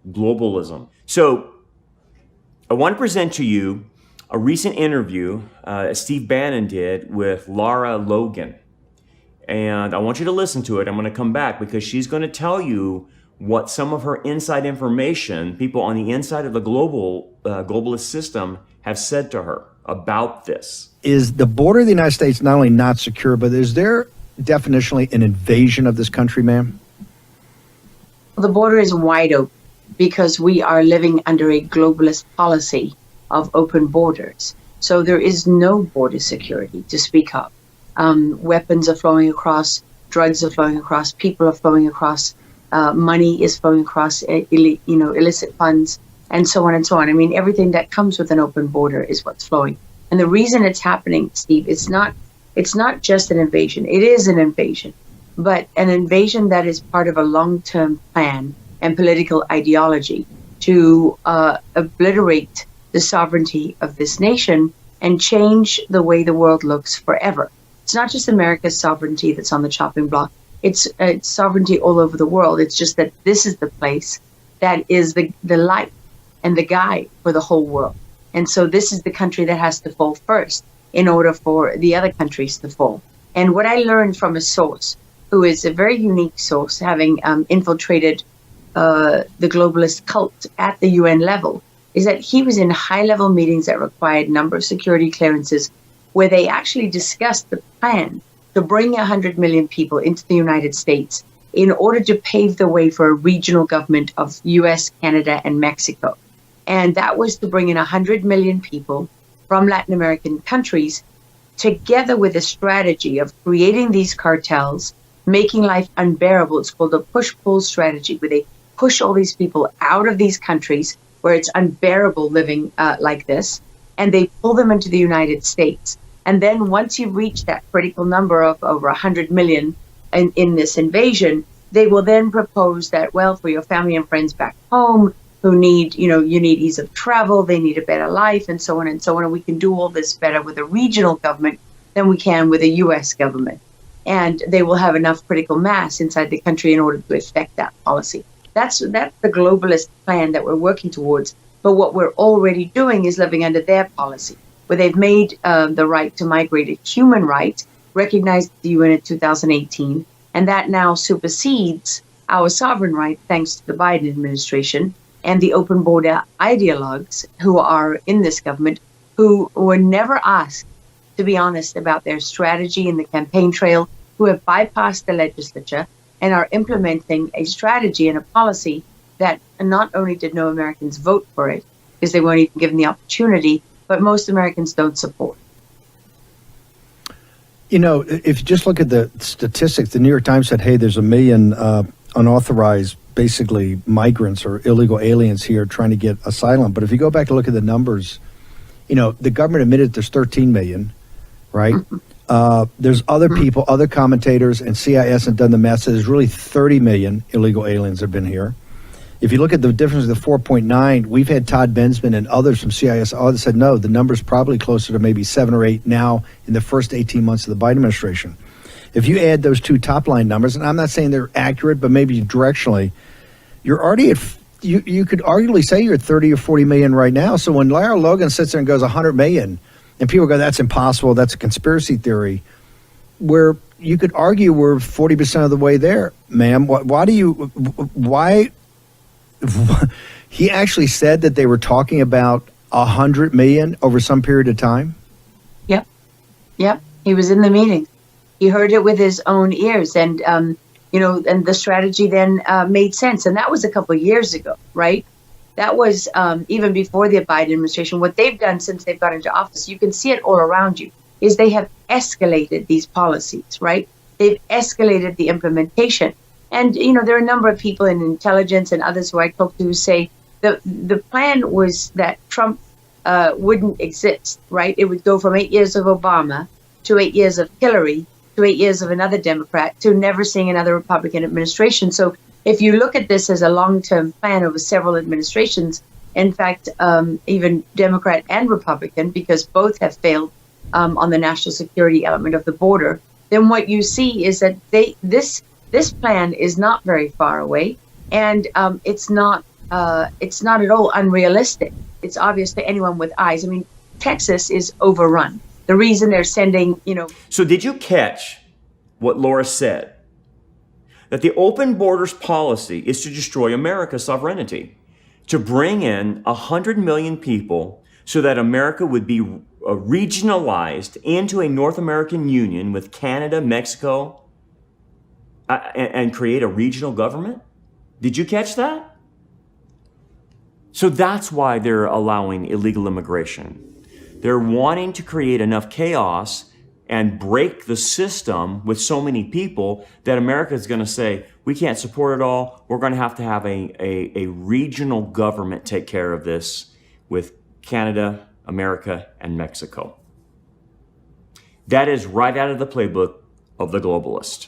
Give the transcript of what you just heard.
globalism. So I want to present to you a recent interview Steve Bannon did with Lara Logan. And I want you to listen to it. I'm going to come back because she's going to tell you what some of her inside information, people on the inside of the globalist system have said to her about this. Is the border of the United States not only not secure, but is there definitionally an invasion of this country, ma'am? The border is wide open because we are living under a globalist policy of open borders. So there is no border security to speak of. Weapons are flowing across, drugs are flowing across, people are flowing across, money is flowing across, illicit funds, and so on and so on. I mean, everything that comes with an open border is what's flowing. And the reason it's happening, Steve, it's not just an invasion. It is an invasion, but an invasion that is part of a long-term plan and political ideology to obliterate the sovereignty of this nation and change the way the world looks forever. It's not just America's sovereignty that's on the chopping block. It's sovereignty all over the world. It's just that this is the place that is the light and the guide for the whole world. And so this is the country that has to fall first in order for the other countries to fall. And what I learned from a source who is a very unique source, having infiltrated the globalist cult at the UN level, is that he was in high-level meetings that required a number of security clearances where they actually discussed the plan to bring 100 million people into the United States in order to pave the way for a regional government of US, Canada, and Mexico. And that was to bring in 100 million people from Latin American countries together with a strategy of creating these cartels, making life unbearable. It's called a push-pull strategy, where they push all these people out of these countries where it's unbearable living like this, and they pull them into the United States. And then once you reach that critical number of over 100 million in this invasion, they will then propose that, well, for your family and friends back home who need, you need ease of travel, they need a better life, and so on and so on. And we can do all this better with a regional government than we can with a US government. And they will have enough critical mass inside the country in order to effect that policy. That's the globalist plan that we're working towards. But what we're already doing is living under their policy, where they've made the right to migrate a human right, recognized the UN in 2018, and that now supersedes our sovereign right, thanks to the Biden administration and the open border ideologues who are in this government, who were never asked to be honest about their strategy in the campaign trail, who have bypassed the legislature and are implementing a strategy and a policy that not only did no Americans vote for it, because they weren't even given the opportunity, but most Americans don't support. If you just look at the statistics, the New York Times said, hey, there's 1 million unauthorized, basically migrants or illegal aliens here trying to get asylum. But if you go back and look at the numbers, the government admitted there's 13 million, right? There's other people, other commentators, and CIS have done the math. So there's really 30 million illegal aliens have been here. If you look at the difference of the 4.9, we've had Todd Bensman and others from CIS all said, no, the number's probably closer to maybe 7 or 8 now in the first 18 months of the Biden administration. If you add those two top line numbers, and I'm not saying they're accurate, but maybe directionally, you're already at, you could arguably say you're at 30 or 40 million right now. So when Lara Logan sits there and goes 100 million, and people go, that's impossible, that's a conspiracy theory, where you could argue we're 40% of the way there, ma'am. Why? He actually said that they were talking about 100 million over some period of time? Yep. He was in the meeting. He heard it with his own ears. And, and the strategy then made sense. And that was a couple of years ago, right? That was even before the Biden administration. What they've done since they've got into office, you can see it all around you, is they have escalated these policies, right? They've escalated the implementation. And, there are a number of people in intelligence and others who I talk to who say the plan was that Trump wouldn't exist, right? It would go from 8 years of Obama to 8 years of Hillary to 8 years of another Democrat to never seeing another Republican administration. So if you look at this as a long-term plan over several administrations, in fact, even Democrat and Republican, because both have failed on the national security element of the border, then what you see is that this plan is not very far away, and it's not it's not at all unrealistic. It's obvious to anyone with eyes. I mean, Texas is overrun. The reason they're sending, So did you catch what Laura said? That the open borders policy is to destroy America's sovereignty, to bring in 100 million people so that America would be regionalized into a North American Union with Canada, Mexico, and create a regional government? Did you catch that? So that's why they're allowing illegal immigration. They're wanting to create enough chaos and break the system with so many people that America is going to say, we can't support it all. We're going to have a regional government take care of this with Canada, America, and Mexico. That is right out of the playbook of the globalist.